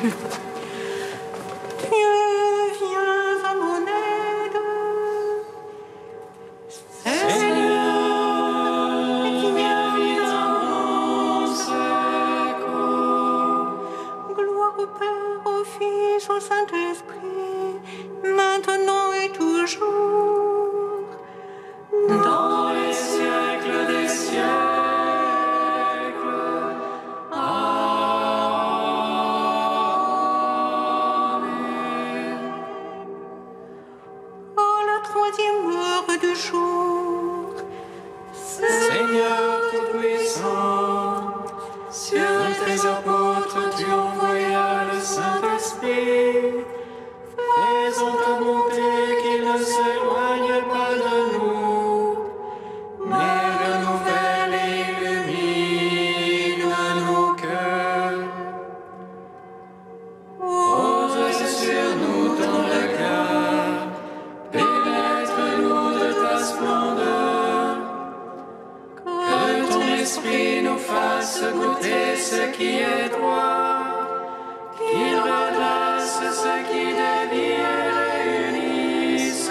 Viens à mon aide. Seigneur, viens vite à mon secours. Gloire au Père, au Fils, au Saint-Esprit, maintenant et toujours, dans les siècles des siècles. Troisième heure du jour. Seigneur Tout-Puissant, sur tes apôtres tu envoyas le Saint-Esprit, faisant ta bonté qu'il ne s'éloigne pas de nous, mais renouvelle et illumine nos cœurs. Ose sur nous ton regard, pénètre-nous de ta splendeur, que ton esprit nous fasse goûter ce qui est droit, qu'il redresse ce qui dévie et réunisse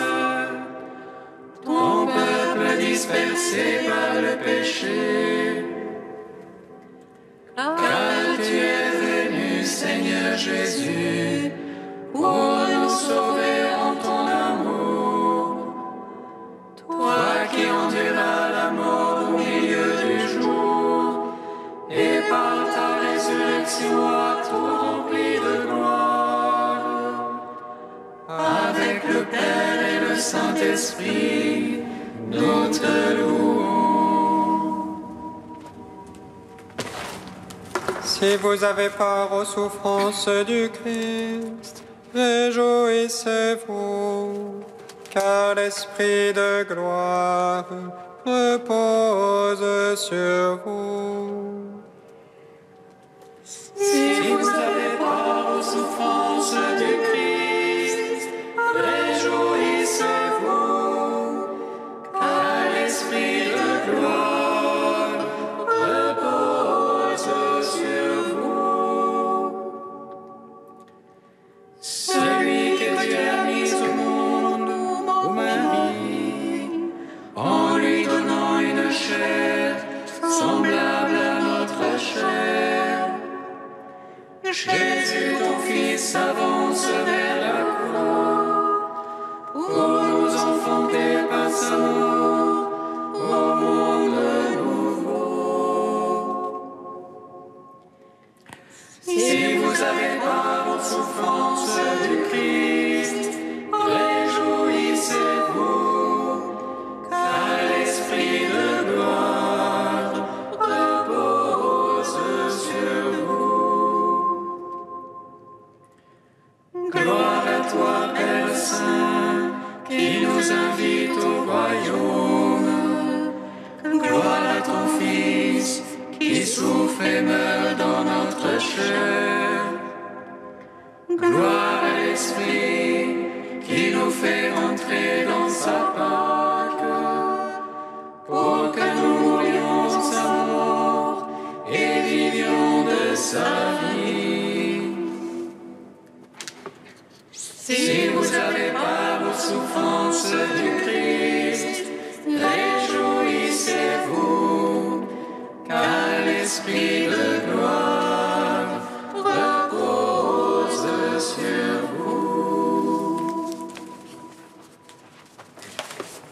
ton peuple dispersé par le péché. Car tu es venu, Seigneur Jésus, pour nous sauver en ton amour. Toi qui enduras la mort au milieu du jour, et par ta résurrection as tout rempli de gloire. Avec le Père et le Saint-Esprit, nous te louons. Si vous avez part aux souffrances du Christ, réjouissez-vous, car l'Esprit de gloire repose sur vous. Si vous avez part aux souffrances du Christ, réjouissez-vous, car l'Esprit de gloire repose sur vous. Celui que Dieu a mis au monde, au Marie, en lui donnant une chair semblable à notre chair. Jésus, ton Fils, avance vers la croix pour nous enfanter par sa mort au monde nouveau. Si vous avez part aux souffrances du Christ, réjouissez-vous, car l'Esprit de gloire repose sur vous. Gloire à toi, Père Saint, qui nous invite au royaume. Gloire à ton Fils, qui souffre et meurt dans notre chair. Gloire à l'Esprit, qui nous fait entrer dans sa Pâque, pour que nous mourions sa mort et vivions de sa vie. Si vous avez part aux souffrances du Christ, réjouissez-vous, car l'Esprit de gloire repose sur vous.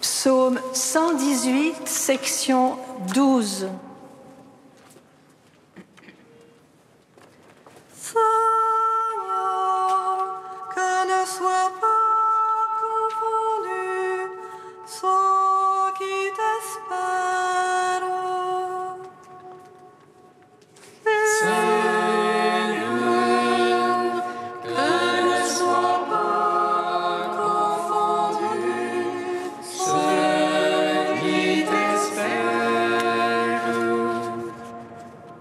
Psaume 118, section 12. Que ne soit pas confondu ceux qui t'espèrent. Seigneur, que ne soit pas confondu ceux qui t'espèrent.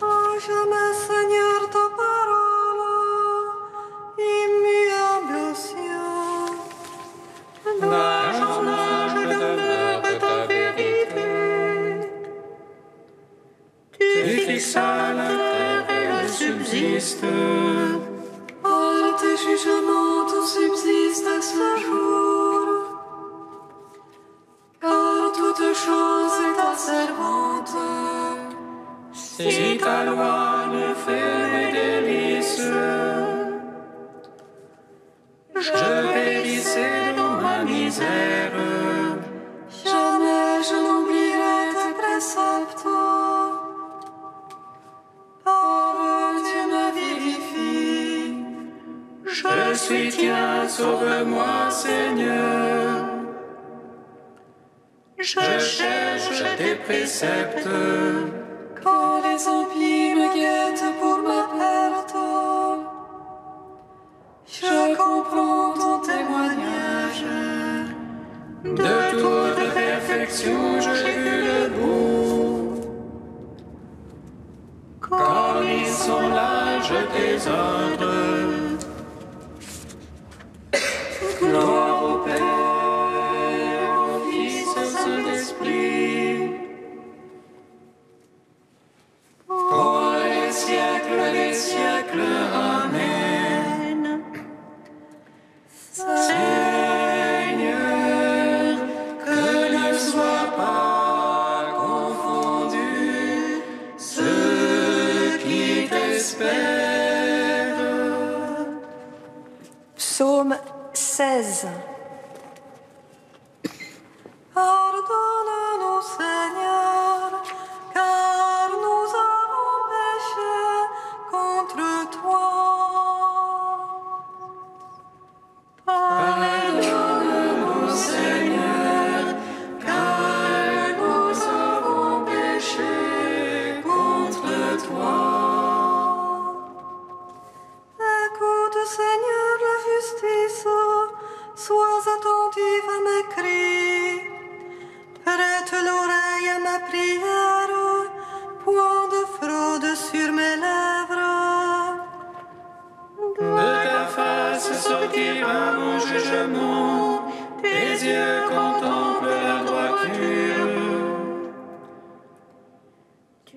Oh, jamais, Seigneur, ta parole, immuable au ciel. D'âge en âge demeure ta vérité. Tu fixas la terre et elle subsiste. jugement tout subsiste à ce jour. Car toute chose est ta servante. Si ta loi me fait mes délices, je périssais dans ma misère. Jamais je n'oublierai tes préceptes. Par eux tu me vivifies. Je suis tien, sauve-moi, Seigneur. Je cherche tes préceptes. Quand les impies me guettent pour ma perte, je comprends ton témoignage. De toute perfection, j'ai vu le bout. Comme ils sont là, je désordre. Gloire au Père, au Fils, au Saint-Esprit. Pour les siècles des siècles. Amen. Seigneur, que ne soient pas confondus ceux qui t'espèrent. Psaume 16. Pardonne-nous, Seigneur, car nous avons péché contre toi. Pardonne-nous, Seigneur, car nous avons péché contre toi. Écoute, Seigneur, la justice, sois attentif à mes cris. Prête l'oreille à ma prière, point de fraude sur mes lèvres. De ta face sortira mon jugement, tes yeux contemplent la droiture.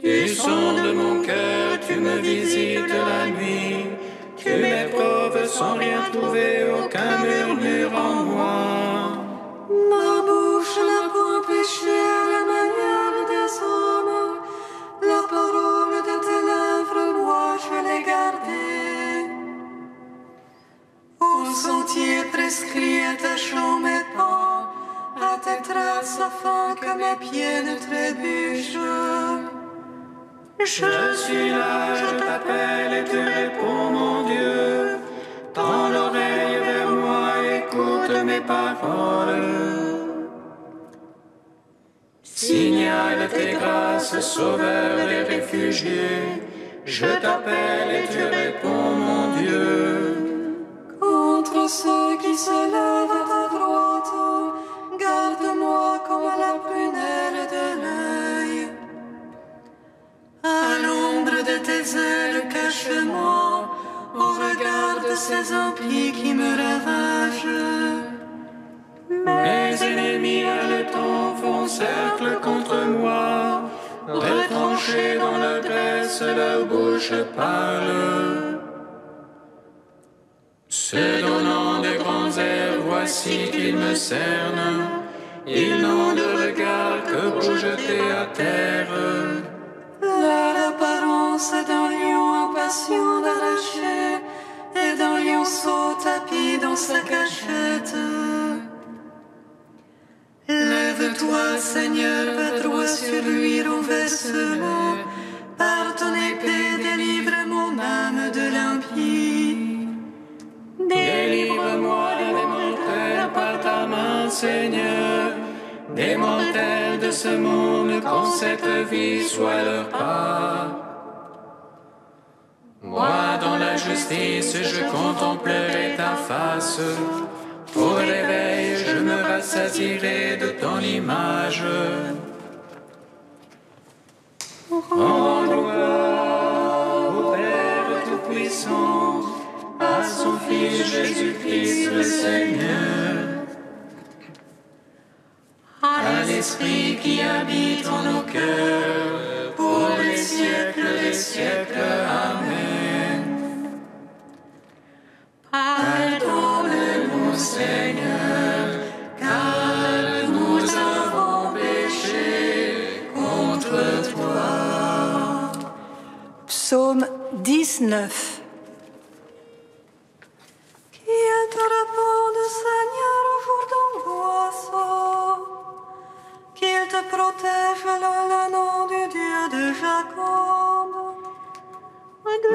Tu sondes mon cœur, tu me visites la nuit, tu m'éprouves sans rien trouver, aucun murmure en moi. Ma bouche n'a point péché à la manière des hommes, la parole de tes lèvres, moi je l'ai gardée. Au sentier prescrit attachant mes pas, à tes traces afin que mes pieds ne trébuchent. Je suis là, je t'appelle et tu réponds, mon Dieu. Tends l'oreille vers moi, écoute mes paroles. Signale tes grâces, sauveur des réfugiés. Je t'appelle et tu réponds, mon Dieu. Contre ceux qui se lèvent à ta droite, garde-moi comme à la prunelle de l'œil. À l'ombre de tes ailes, cache-moi au regard de ces impies qui me ravagent. Mes ennemis haletants font cercle contre moi, retranchés dans la graisse, leur bouche parle. Se donnant de grands airs, voici qu'ils me cernent. Ils n'ont de regard que pour jeter à terre. Leur apparence est d'un lion impatient d'arracher et d'un lionceau tapi dans sa cachette. Lève-toi, Seigneur, va droit sur lui, renverse-le. Par ton épée, délivre mon âme de l'impie. Délivre-moi des mortels par ta main, Seigneur, des mortels de ce monde, quand cette vie soit leur part. Moi, dans la justice, je contemplerai ta face. Au réveil, je me rassasierai de ton image. En gloire au Père Tout-Puissant, à son Fils Jésus-Christ le Seigneur, à l'Esprit qui habite en nos cœurs, pour les siècles des siècles. Amen. Psaume 19. Qu'il te réponde, Seigneur, au jour d'angoisse. Qu'il te protège le nom du Dieu de Jacob.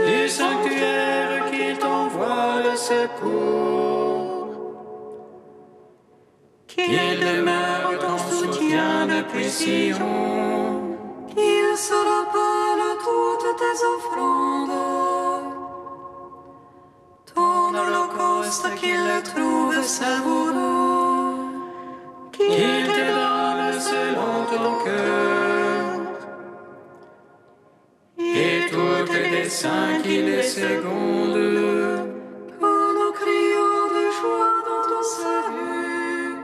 Du sanctuaire qu'il t'envoie le secours. Qu'il demeure ton soutien depuis Sion. Qu'il se rappelle toutes tes offrandes. Ton holocauste, qu'il le trouve savoureux. Qu'il te donne selon ton cœur. Et tous tes desseins qu'il les seconde. Que nous crions de joie dans ton salut.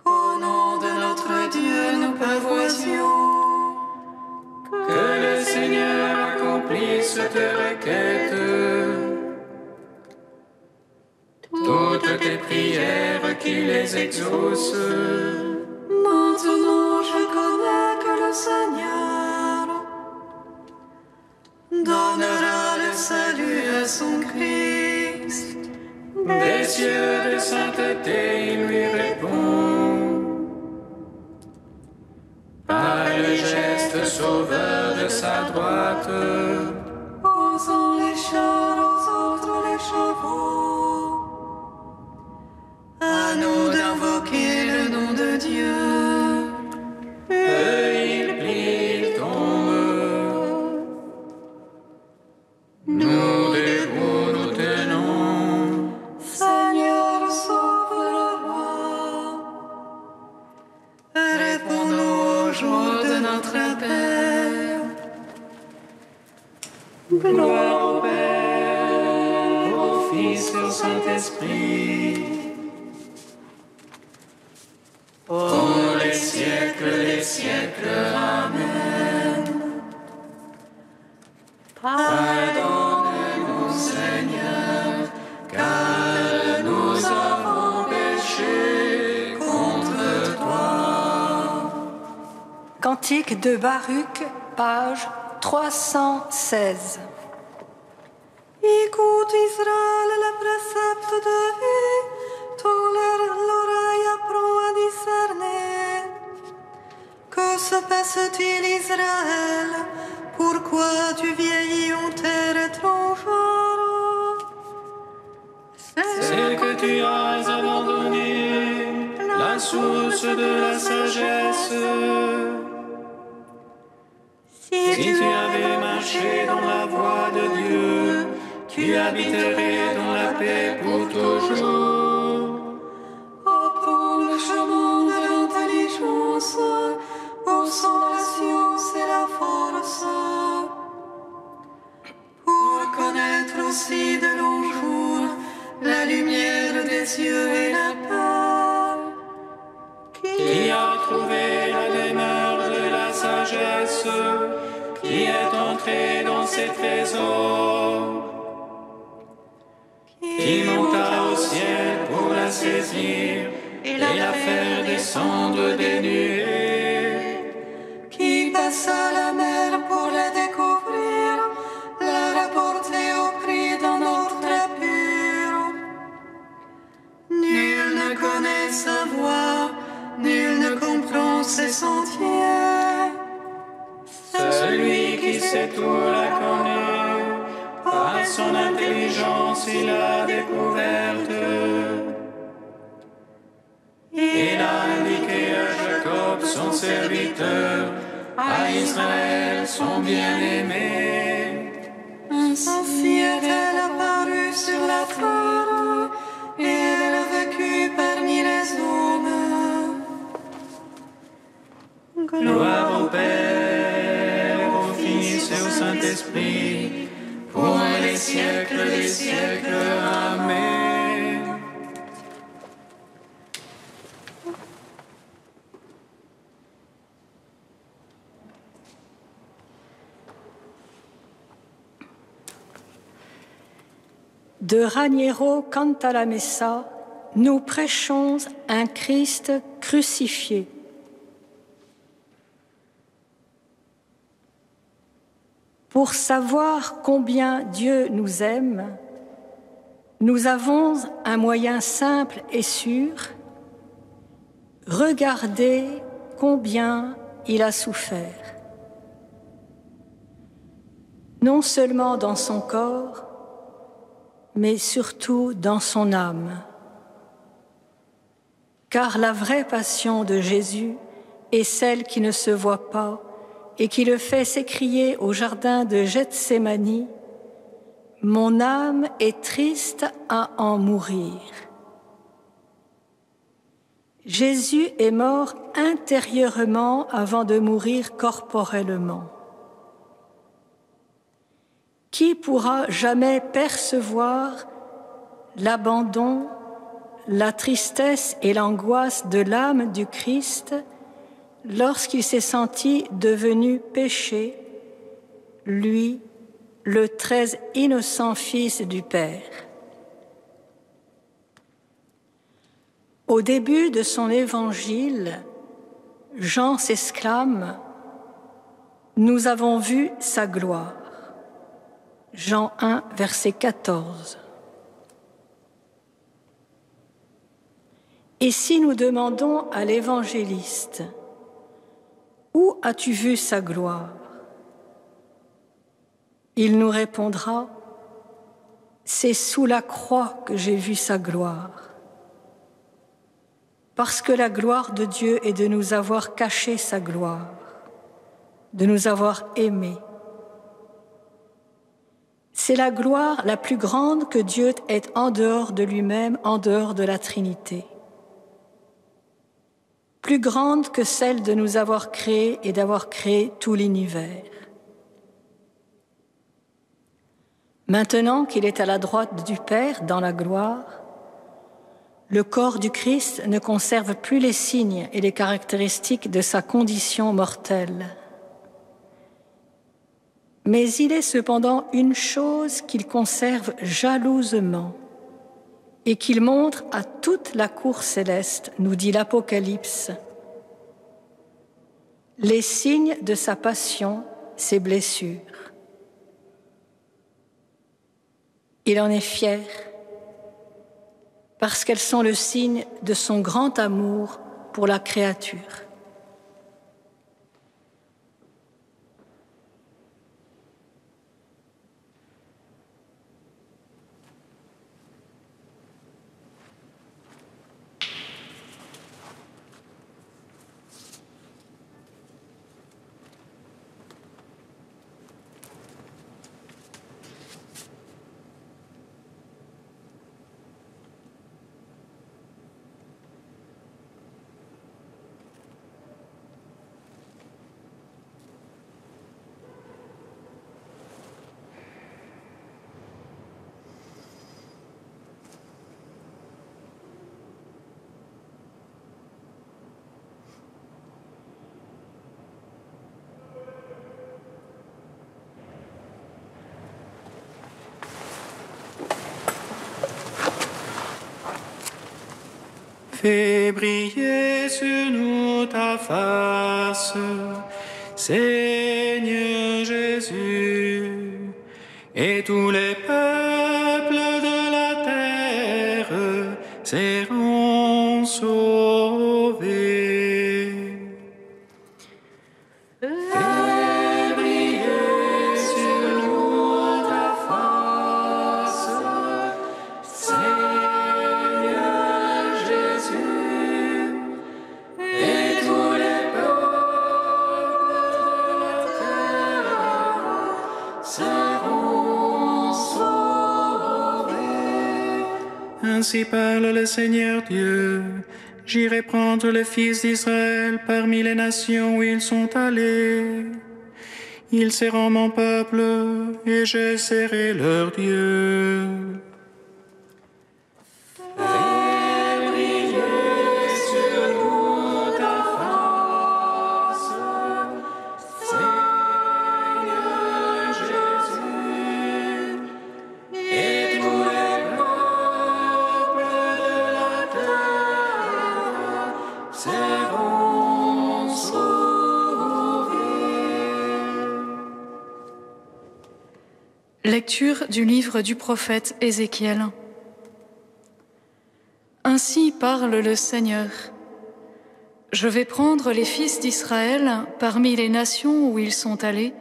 Qu'au nom de notre Dieu nous pavoisions. Que le Seigneur accomplisse tes requêtes. Toutes tes prières qu'il les exauce. Maintenant je connais que le Seigneur donnera le salut à son Christ. Des cieux de sainteté il lui répond. Par le geste sauveur de sa droite. Posant les chars aux autres les chevaux. À nous d'invoquer le nom de Dieu. Eux ils plient, ils tombent. Nous debout nous tenons. Seigneur, sauve le roi. Réponds-nous au jour de notre appel. Gloire au Père, au Fils et au Saint-Esprit. Pour les siècles des siècles. Amen. Pardonne-nous, Seigneur, car nous avons péché contre toi. Cantique de Baruch, page 316. Écoute Israël, les préceptes de vie, tolère l'oreille, apprends à discerner. Que se passe-t-il, Israël? Pourquoi tu vieillis en terre étrangère? C'est que tu as abandonné la source de la sagesse. Si tu avais marché dans la voie de Dieu, tu habiterais dans la paix pour toujours. Apprends le chemin de l'intelligence, poussant la science et la force, pour connaître aussi de longs jours la lumière des yeux et la paix. Qui a trouvé la demeure de la sagesse, qui est entré dans ses trésors, qui monta au ciel pour la saisir et la faire descendre des nuées, Qui passa la mer pour la découvrir, la rapporter au prix d'un or très pur. Nul ne connaît sa voie, nul ne comprend ses sentiers. celui qui sait tout la connaît, par son intelligence il l'a découverte. Il a indiqué à Jacob son serviteur, à Israël son bien-aimé. Ainsi est-elle apparue sur la terre, et elle a vécu parmi les hommes. Gloire au Père, au Fils et au Saint-Esprit, pour les siècles des siècles. Amen. De Raniero Cantalamessa, nous prêchons un Christ crucifié. Pour savoir combien Dieu nous aime, nous avons un moyen simple et sûr. Regardez combien il a souffert. Non seulement dans son corps, mais surtout dans son âme. Car la vraie passion de Jésus est celle qui ne se voit pas et qui le fait s'écrier au jardin de Gethsémani « Mon âme est triste à en mourir ». Jésus est mort intérieurement avant de mourir corporellement. Qui pourra jamais percevoir l'abandon, la tristesse et l'angoisse de l'âme du Christ lorsqu'il s'est senti devenu péché, lui, le très innocent Fils du Père? Au début de son évangile, Jean s'exclame « Nous avons vu sa gloire ». Jean 1, verset 14. Et si nous demandons à l'évangéliste « Où as-tu vu sa gloire ?» Il nous répondra « C'est sous la croix que j'ai vu sa gloire. » Parce que la gloire de Dieu est de nous avoir caché sa gloire, de nous avoir aimés. C'est la gloire la plus grande que Dieu ait en dehors de lui-même, en dehors de la Trinité. Plus grande que celle de nous avoir créés et d'avoir créé tout l'univers. Maintenant qu'il est à la droite du Père dans la gloire, le corps du Christ ne conserve plus les signes et les caractéristiques de sa condition mortelle. Mais il est cependant une chose qu'il conserve jalousement et qu'il montre à toute la cour céleste, nous dit l'Apocalypse. Les signes de sa passion, ses blessures. Il en est fier parce qu'elles sont le signe de son grand amour pour la créature. Fais briller sur nous ta face, Seigneur Jésus, et tous les peuples de la terre seront sauvés. Fais briller sur nous ta face, ainsi parle le Seigneur Dieu. J'irai prendre les fils d'Israël parmi les nations où ils sont allés. Ils seront mon peuple et je serai leur Dieu. Lecture du livre du prophète Ézéchiel. Ainsi parle le Seigneur. Je vais prendre les fils d'Israël parmi les nations où ils sont allés,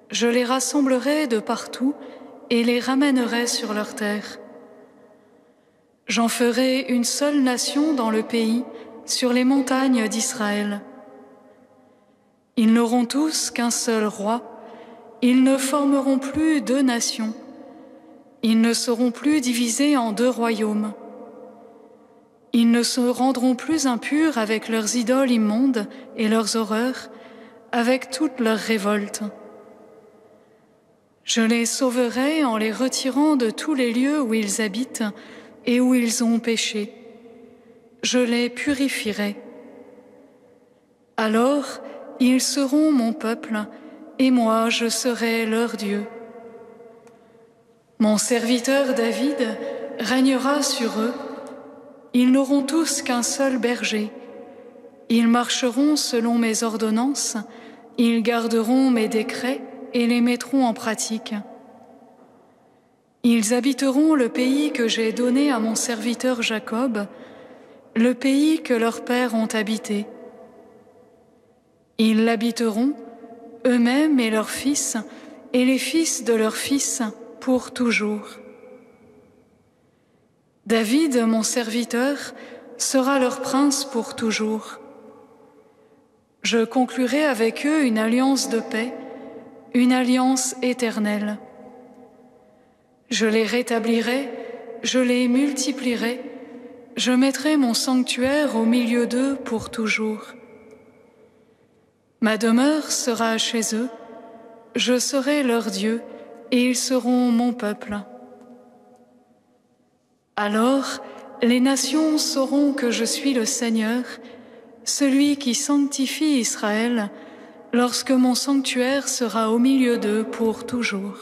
je les rassemblerai de partout et les ramènerai sur leur terre. J'en ferai une seule nation dans le pays, sur les montagnes d'Israël. Ils n'auront tous qu'un seul roi, ils ne formeront plus deux nations, ils ne seront plus divisés en deux royaumes. Ils ne se rendront plus impurs avec leurs idoles immondes et leurs horreurs, avec toutes leurs révoltes. Je les sauverai en les retirant de tous les lieux où ils habitent et où ils ont péché. Je les purifierai. Alors, ils seront mon peuple, et moi je serai leur Dieu. Mon serviteur David régnera sur eux. Ils n'auront tous qu'un seul berger. Ils marcheront selon mes ordonnances, ils garderont mes décrets et les mettront en pratique. Ils habiteront le pays que j'ai donné à mon serviteur Jacob, le pays que leurs pères ont habité. Ils l'habiteront, eux-mêmes et leurs fils, et les fils de leurs fils, pour toujours. David, mon serviteur, sera leur prince pour toujours. Je conclurai avec eux une alliance de paix, une alliance éternelle. Je les rétablirai, je les multiplierai, je mettrai mon sanctuaire au milieu d'eux pour toujours. Ma demeure sera chez eux, je serai leur Dieu, et ils seront mon peuple. Alors, les nations sauront que je suis le Seigneur, celui qui sanctifie Israël, lorsque mon sanctuaire sera au milieu d'eux pour toujours.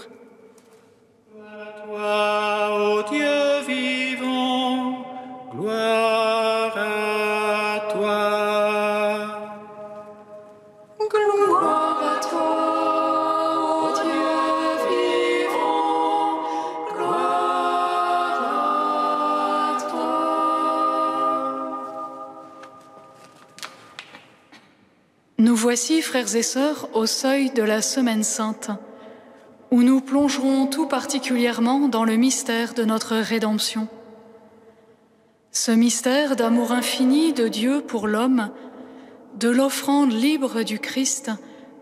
Gloire à toi, ô Dieu vivant, gloire à toi. Gloire à toi, ô Dieu vivant, gloire à toi. Nous voici, frères et sœurs, au seuil de la Semaine Sainte, où nous plongerons tout particulièrement dans le mystère de notre rédemption. Ce mystère d'amour infini de Dieu pour l'homme, de l'offrande libre du Christ,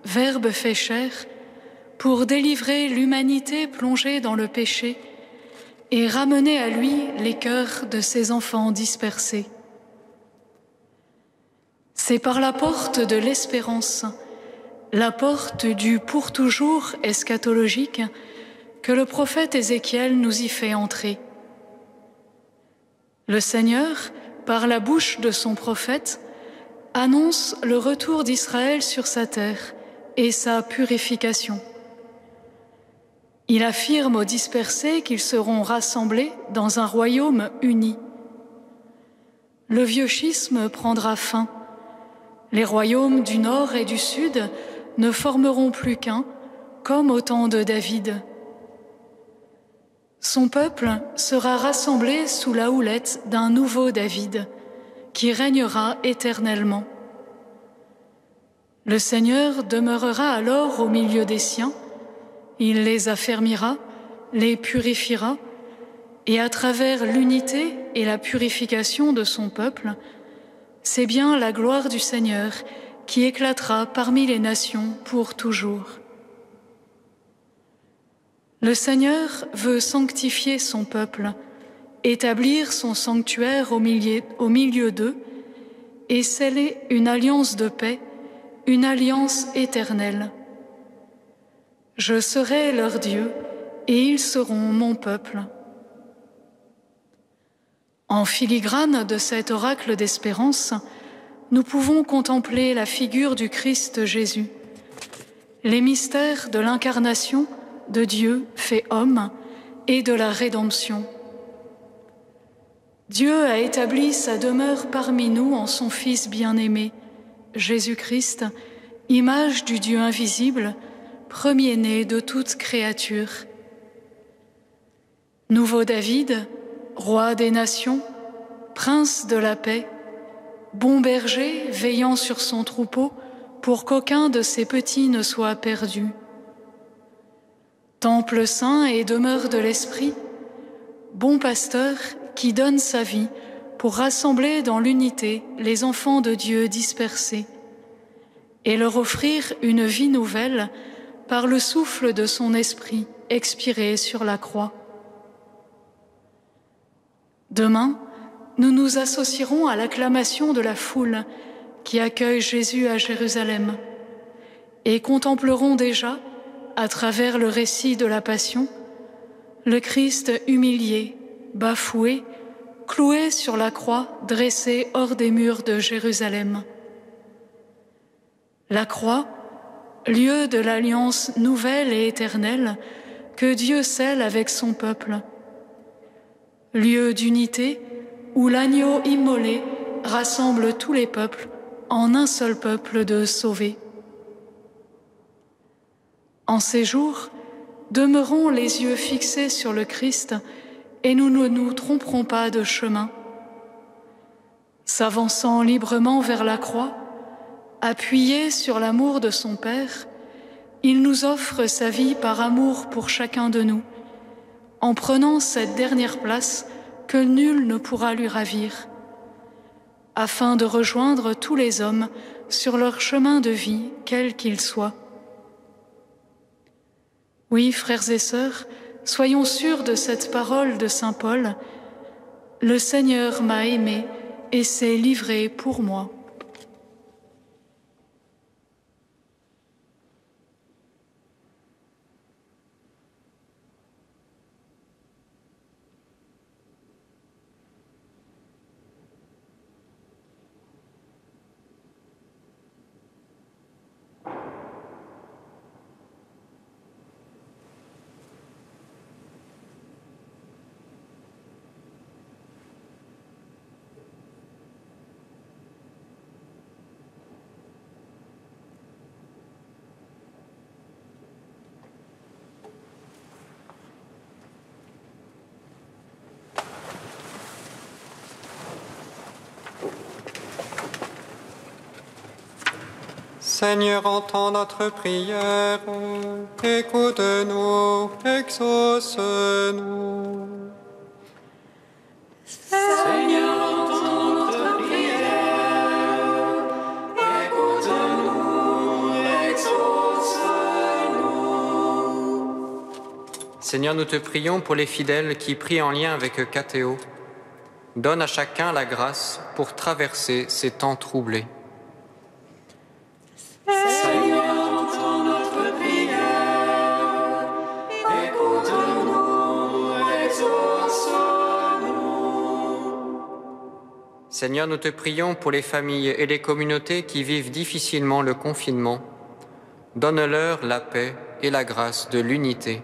Verbe fait chair, pour délivrer l'humanité plongée dans le péché et ramener à lui les cœurs de ses enfants dispersés. C'est par la porte de l'espérance, la porte du pour toujours eschatologique, que le prophète Ézéchiel nous y fait entrer. Le Seigneur, par la bouche de son prophète, annonce le retour d'Israël sur sa terre et sa purification. Il affirme aux dispersés qu'ils seront rassemblés dans un royaume uni. Le vieux schisme prendra fin. Les royaumes du nord et du sud ne formeront plus qu'un, comme au temps de David. Son peuple sera rassemblé sous la houlette d'un nouveau David, qui régnera éternellement. Le Seigneur demeurera alors au milieu des siens, il les affermira, les purifiera, et à travers l'unité et la purification de son peuple, c'est bien la gloire du Seigneur qui éclatera parmi les nations pour toujours. Le Seigneur veut sanctifier son peuple, établir son sanctuaire au milieu d'eux et sceller une alliance de paix, une alliance éternelle. Je serai leur Dieu et ils seront mon peuple. En filigrane de cet oracle d'espérance, nous pouvons contempler la figure du Christ Jésus, les mystères de l'incarnation de Dieu fait homme et de la rédemption. Dieu a établi sa demeure parmi nous en son Fils bien-aimé, Jésus-Christ, image du Dieu invisible, premier-né de toute créature. Nouveau David, roi des nations, prince de la paix, bon berger veillant sur son troupeau pour qu'aucun de ses petits ne soit perdu. Temple saint et demeure de l'Esprit, bon pasteur qui donne sa vie pour rassembler dans l'unité les enfants de Dieu dispersés et leur offrir une vie nouvelle par le souffle de son esprit expiré sur la croix. Demain, nous nous associerons à l'acclamation de la foule qui accueille Jésus à Jérusalem et contemplerons déjà, à travers le récit de la Passion, le Christ humilié, bafoué, cloué sur la croix, dressé hors des murs de Jérusalem. La croix, lieu de l'alliance nouvelle et éternelle que Dieu scelle avec son peuple. Lieu d'unité où l'agneau immolé rassemble tous les peuples en un seul peuple de sauvés. En ces jours, demeurons les yeux fixés sur le Christ et nous ne nous tromperons pas de chemin. S'avançant librement vers la croix, appuyé sur l'amour de son Père, il nous offre sa vie par amour pour chacun de nous, en prenant cette dernière place que nul ne pourra lui ravir, afin de rejoindre tous les hommes sur leur chemin de vie, quel qu'il soit. Oui, frères et sœurs, soyons sûrs de cette parole de saint Paul. Le Seigneur m'a aimé et s'est livré pour moi. Seigneur, entends notre prière, écoute-nous, exauce-nous. Seigneur, entends notre prière, écoute-nous, exauce-nous. Seigneur, nous te prions pour les fidèles qui prient en lien avec Cathéo. Donne à chacun la grâce pour traverser ces temps troublés. Seigneur, entends notre prière, écoute-nous, exauce-nous. Seigneur, nous te prions pour les familles et les communautés qui vivent difficilement le confinement. Donne-leur la paix et la grâce de l'unité.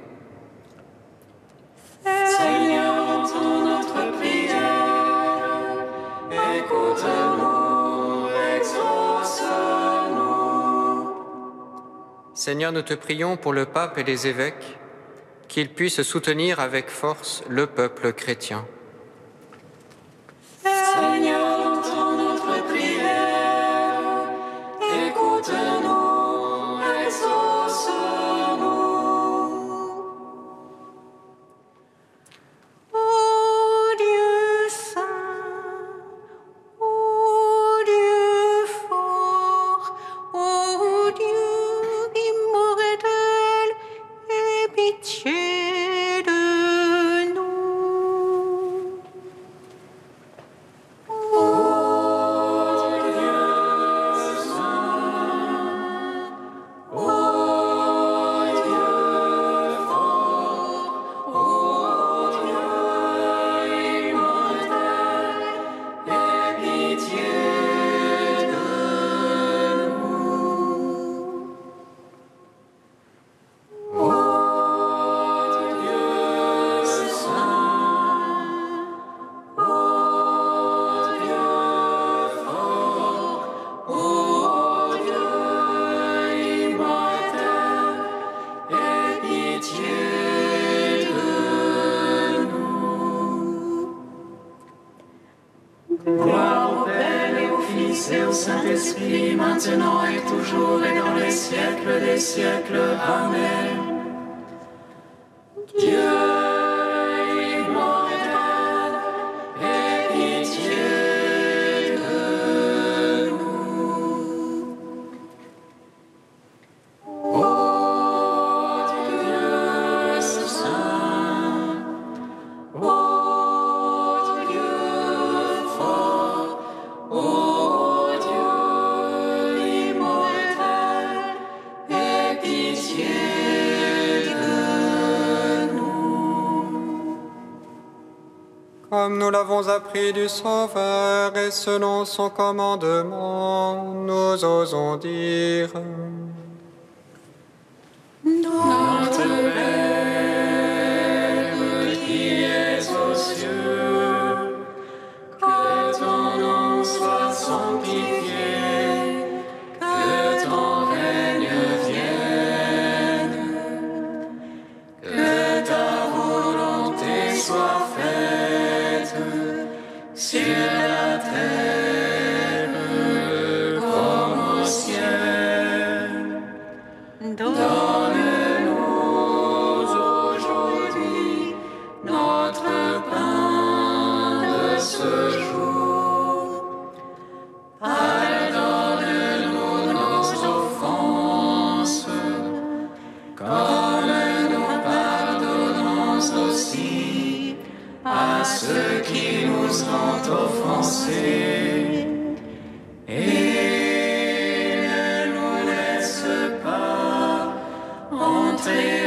Seigneur, entends notre prière, écoute-nous, exauce-nous. Seigneur, nous te prions pour le pape et les évêques, qu'ils puissent soutenir avec force le peuple chrétien. Seigneur, entends notre prière, écoute-nous, exauce-nous. Ô Dieu saint, ô Dieu fort, ô Dieu immortel, aie pitié de nous. Ô Gloire au Père et au Fils et au Saint-Esprit, maintenant et toujours et dans les siècles des siècles. Amen. Dieu immortel, aie pitié de nous. Ô Dieu saint, ô Dieu fort, ô Dieu immortel, aie pitié de nous. Comme nous l'avons appris du Sauveur et selon son commandement, nous osons dire: Notre Père qui es aux cieux, que ton nom soit sanctifié, que ton règne vienne, que ta volonté soit faite sur la terre comme au ciel. Donne-nous aujourd'hui notre pain de ce jour. Pardonne-nous nos offenses, comme nous pardonnons aussi à ceux qui nous ont offensés. Et ne nous laisse pas entrer